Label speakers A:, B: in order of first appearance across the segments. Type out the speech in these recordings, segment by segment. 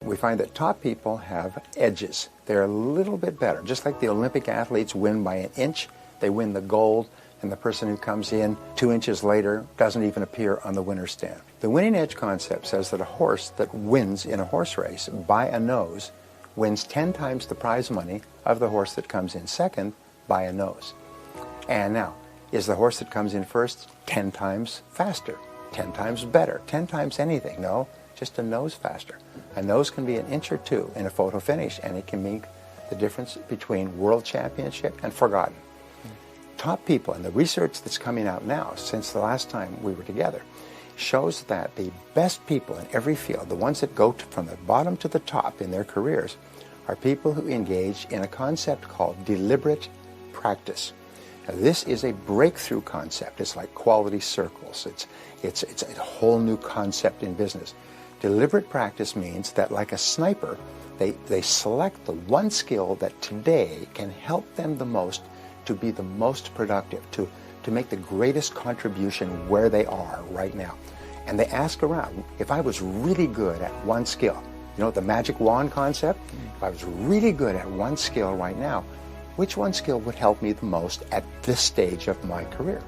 A: we find that top people have edges. They're a little bit better. Just like the Olympic athletes win by an inch, they win the gold, and the person who comes in 2 inches later doesn't even appear on the winner's stand. The winning edge concept says that a horse that wins in a horse race by a nose wins 10 times the prize money of the horse that comes in second by a nose. And now, is the horse that comes in first 10 times faster, 10 times better, 10 times anything? No, just a nose faster. A nose can be an inch or two in a photo finish, and it can make the difference between world championship and forgotten. Top people, and the research that's coming out now since the last time we were together, shows that the best people in every field, the ones that go from the bottom to the top in their careers, are people who engage in a concept called deliberate practice. Now, this is a breakthrough concept. It's like quality circles. It's a whole new concept in business. Deliberate practice means that, like a sniper, they select the one skill that today can help them the most to be the most productive, to make the greatest contribution where they are right now. And they ask around, if I was really good at one skill, you know, the magic wand concept, if I was really good at one skill right now, which one skill would help me the most at this stage of my career?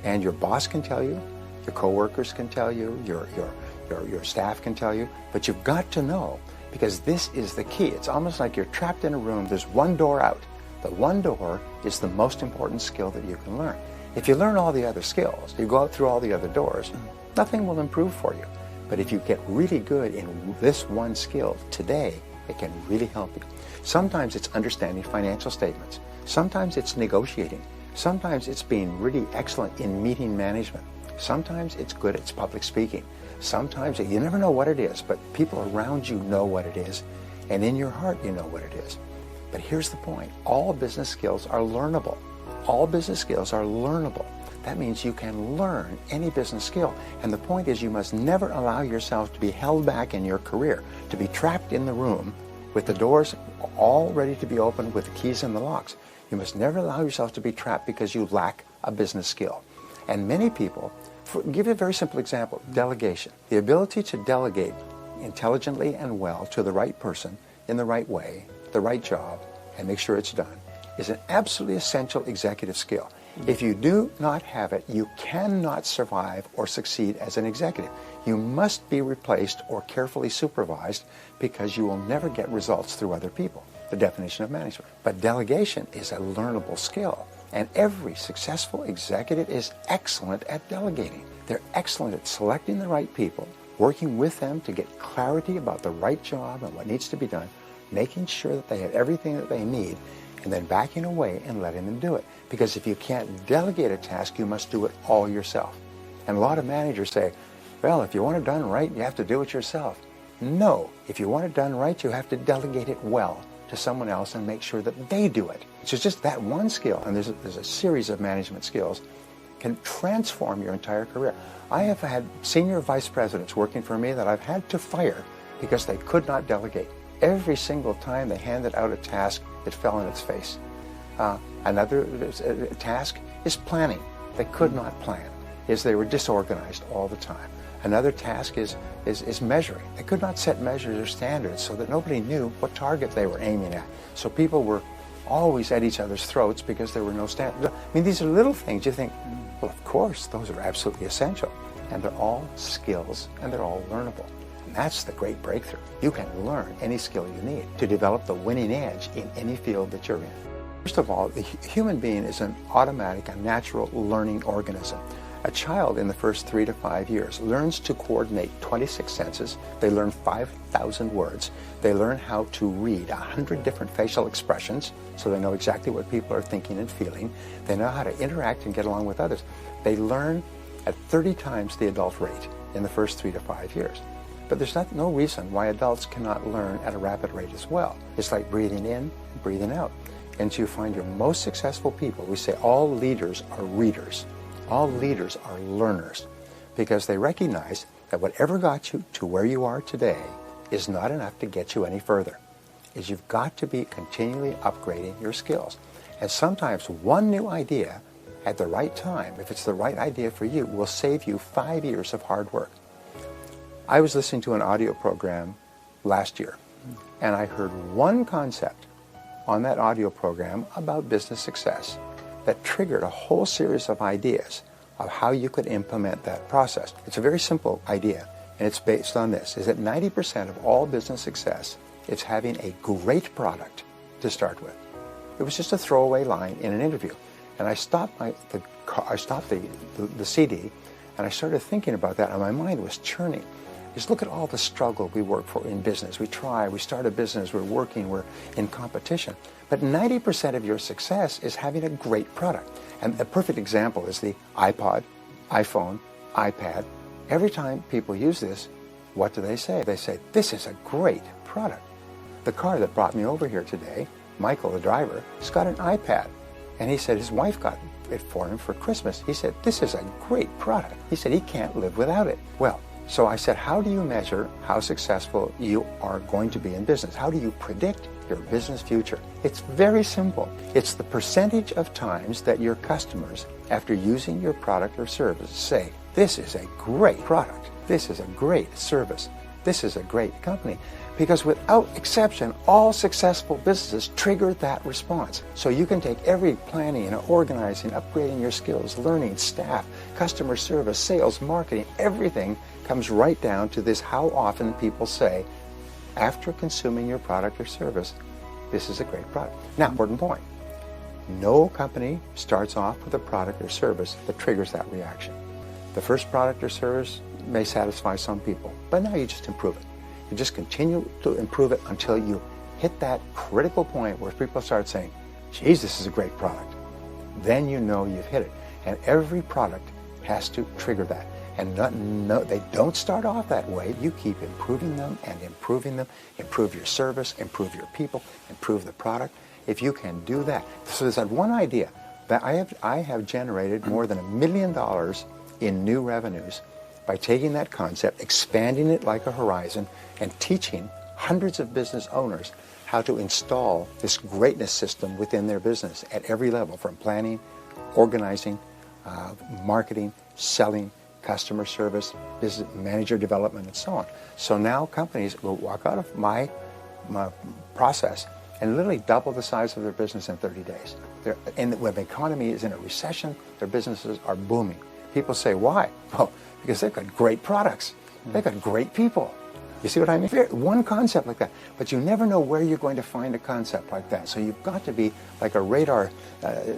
A: And your boss can tell you, your coworkers can tell you, your staff can tell you, but you've got to know, because this is the key. It's almost like you're trapped in a room, there's one door out. The one door is the most important skill that you can learn. If you learn all the other skills, you go out through all the other doors, nothing will improve for you. But if you get really good in this one skill today, it can really help you. Sometimes it's understanding financial statements. Sometimes it's negotiating. Sometimes it's being really excellent in meeting management. Sometimes it's good at public speaking. Sometimes you never know what it is, but people around you know what it is, and in your heart you know what it is. But here's the point. All business skills are learnable. All business skills are learnable. That means you can learn any business skill. And the point is, you must never allow yourself to be held back in your career, to be trapped in the room with the doors all ready to be opened with the keys and the locks. You must never allow yourself to be trapped because you lack a business skill. And many people, give you a very simple example, delegation. The ability to delegate intelligently and well to the right person in the right way, the right job, and make sure it's done, is an absolutely essential executive skill. If you do not have it, you cannot survive or succeed as an executive. You must be replaced or carefully supervised, because you will never get results through other people, the definition of management. But delegation is a learnable skill, and every successful executive is excellent at delegating. They're excellent at selecting the right people, working with them to get clarity about the right job and what needs to be done, making sure that they have everything that they need, and then backing away and letting them do it. Because if you can't delegate a task, you must do it all yourself. And a lot of managers say, well, if you want it done right, you have to do it yourself. No, if you want it done right, you have to delegate it well to someone else and make sure that they do it. So just that one skill, and there's a series of management skills, can transform your entire career. I have had senior vice presidents working for me that I've had to fire because they could not delegate. Every single time they handed out a task, it fell in its face. Another task is planning. They could not plan, as they were disorganized all the time. Another task is measuring. They could not set measures or standards so that nobody knew what target they were aiming at. So people were always at each other's throats because there were no standards. I mean, these are little things. You think, well, of course, those are absolutely essential. And they're all skills, and they're all learnable. And that's the great breakthrough. You can learn any skill you need to develop the winning edge in any field that you're in. First of all, the human being is an automatic, a natural learning organism. A child in the first 3 to 5 years learns to coordinate 26 senses. They learn 5,000 words. They learn how to read 100 different facial expressions, so they know exactly what people are thinking and feeling. They know how to interact and get along with others. They learn at 30 times the adult rate in the first 3 to 5 years. But there's no reason why adults cannot learn at a rapid rate as well. It's like breathing in and breathing out. And so you find your most successful people, we say all leaders are readers. All leaders are learners, because they recognize that whatever got you to where you are today is not enough to get you any further. Is you've got to be continually upgrading your skills. And sometimes one new idea at the right time, if it's the right idea for you, will save you 5 years of hard work. I was listening to an audio program last year. And I heard one concept on that audio program about business success that triggered a whole series of ideas of how you could implement that process. It's a very simple idea, and it's based on this, is that 90% of all business success is having a great product to start with. It was just a throwaway line in an interview. And I stopped the CD, and I started thinking about that, and my mind was churning. Just look at all the struggle we work for in business. We try, we start a business, we're working, we're in competition. But 90% of your success is having a great product. And a perfect example is the iPod, iPhone, iPad. Every time people use this, what do they say? They say, this is a great product. The car that brought me over here today, Michael, the driver, has got an iPad. And he said his wife got it for him for Christmas. He said, this is a great product. He said he can't live without it. Well, so I said, how do you measure how successful you are going to be in business? How do you predict your business future? It's very simple. It's the percentage of times that your customers, after using your product or service, say, this is a great product. This is a great service. This is a great company. Because without exception, all successful businesses trigger that response. So you can take every planning and organizing, upgrading your skills, learning, staff, customer service, sales, marketing, everything comes right down to this, how often people say, after consuming your product or service, this is a great product. Now, important point. No company starts off with a product or service that triggers that reaction. The first product or service may satisfy some people, but now you just improve it. You just continue to improve it until you hit that critical point where people start saying, geez, this is a great product. Then you know you've hit it. And every product has to trigger that. And they don't start off that way. You keep improving them and improving them. Improve your service, improve your people, improve the product. If you can do that. So there's that one idea that I have generated more than $1 million in new revenues by taking that concept, expanding it like a horizon, and teaching hundreds of business owners how to install this greatness system within their business at every level, from planning, organizing, marketing, selling, customer service, business manager development, and so on. So now companies will walk out of my process and literally double the size of their business in 30 days. And when the economy is in a recession, their businesses are booming. People say, why? Well, because they've got great products. They've got great people. You see what I mean? One concept like that. But you never know where you're going to find a concept like that. So you've got to be like a radar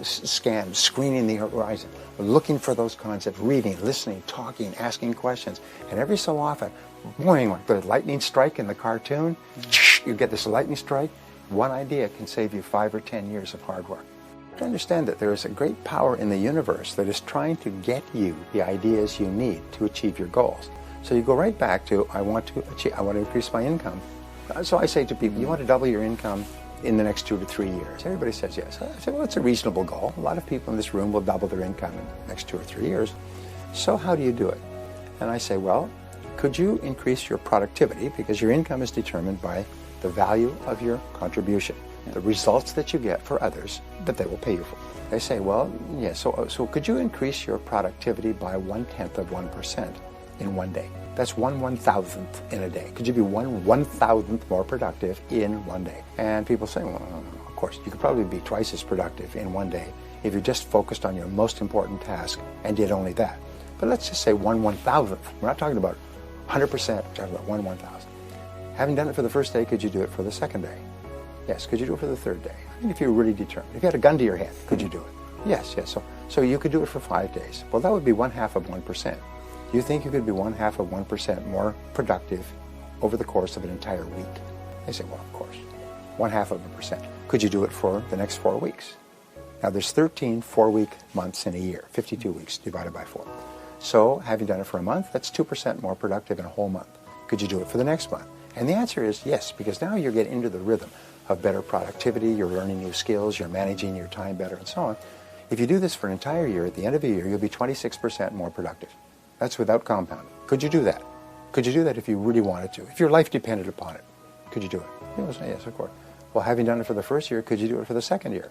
A: scan, screening the horizon, looking for those concepts, reading, listening, talking, asking questions. And every so often, boing, like the lightning strike in the cartoon, you get this lightning strike. One idea can save you 5 or 10 years of hard work. To understand that there is a great power in the universe that is trying to get you the ideas you need to achieve your goals. So you go right back to, I want to increase my income. So I say to people, you want to double your income in the next 2 to 3 years? Everybody says yes. I say, well, it's a reasonable goal. A lot of people in this room will double their income in the next 2 or 3 years. So how do you do it? And I say, well, could you increase your productivity? Because your income is determined by the value of your contribution, the results that you get for others that they will pay you for. They say, well, yes, so could you increase your productivity by 1/10% in one day? That's 1/1000th in a day. Could you be 1/1000th more productive in one day? And people say, well, of course, you could probably be twice as productive in one day if you just focused on your most important task and did only that. But let's just say 1/1000th. We're not talking about 100%, we're talking about 1/1000th. Having done it for the first day, could you do it for the second day? Yes. Could you do it for the third day? I mean, if you're really determined. If you had a gun to your head, could you do it? Yes. So you could do it for 5 days. Well, that would be 1/2%. Do you think you could be 1/2% more productive over the course of an entire week? They say, well, of course. 1/2%. Could you do it for the next 4 weeks? Now, there's 13 4-week months in a year, 52 weeks divided by 4. So, having done it for a month, that's 2% more productive in a whole month. Could you do it for the next month? And the answer is yes, because now you're getting into the rhythm of better productivity, you're learning new skills, you're managing your time better, and so on. If you do this for an entire year, at the end of a year, you'll be 26% more productive. That's without compounding. Could you do that? Could you do that if you really wanted to? If your life depended upon it, could you do it? People say, yes, of course. Well, having done it for the first year, could you do it for the second year?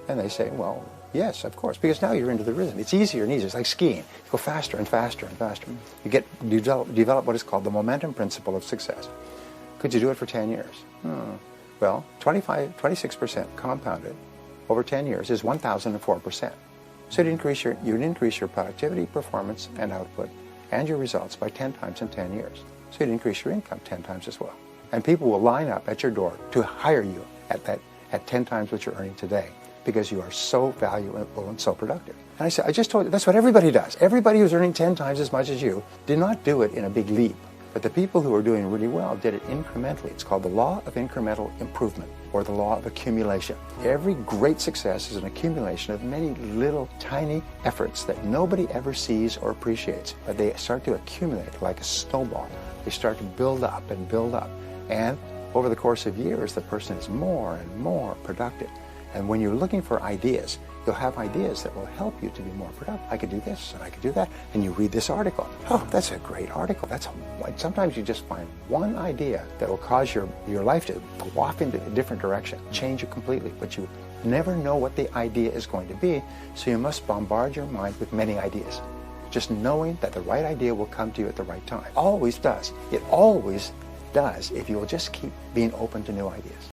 A: And they say, well, yes, of course, because now you're into the rhythm. It's easier and easier. It's like skiing. You go faster and faster and faster. You develop what is called the momentum principle of success. Could you do it for 10 years? Well, 26% compounded over 10 years is 1,004%. So you'd increase your productivity, performance, and output, and your results by 10 times in 10 years. So you'd increase your income 10 times as well. And people will line up at your door to hire you at 10 times what you're earning today, because you are so valuable and so productive. And I just told you, that's what everybody does. Everybody who's earning 10 times as much as you did not do it in a big leap. But the people who are doing really well did it incrementally. It's called the law of incremental improvement, or the law of accumulation. Every great success is an accumulation of many little tiny efforts that nobody ever sees or appreciates, but they start to accumulate like a snowball. They start to build up and build up. And over the course of years, the person is more and more productive. And when you're looking for ideas, you'll have ideas that will help you to be more productive. I could do this and I could do that. And you read this article. Oh, that's a great article. Sometimes you just find one idea that will cause your life to go off into a different direction, change it completely. But you never know what the idea is going to be, so you must bombard your mind with many ideas. Just knowing that the right idea will come to you at the right time. Always does. It always does if you will just keep being open to new ideas.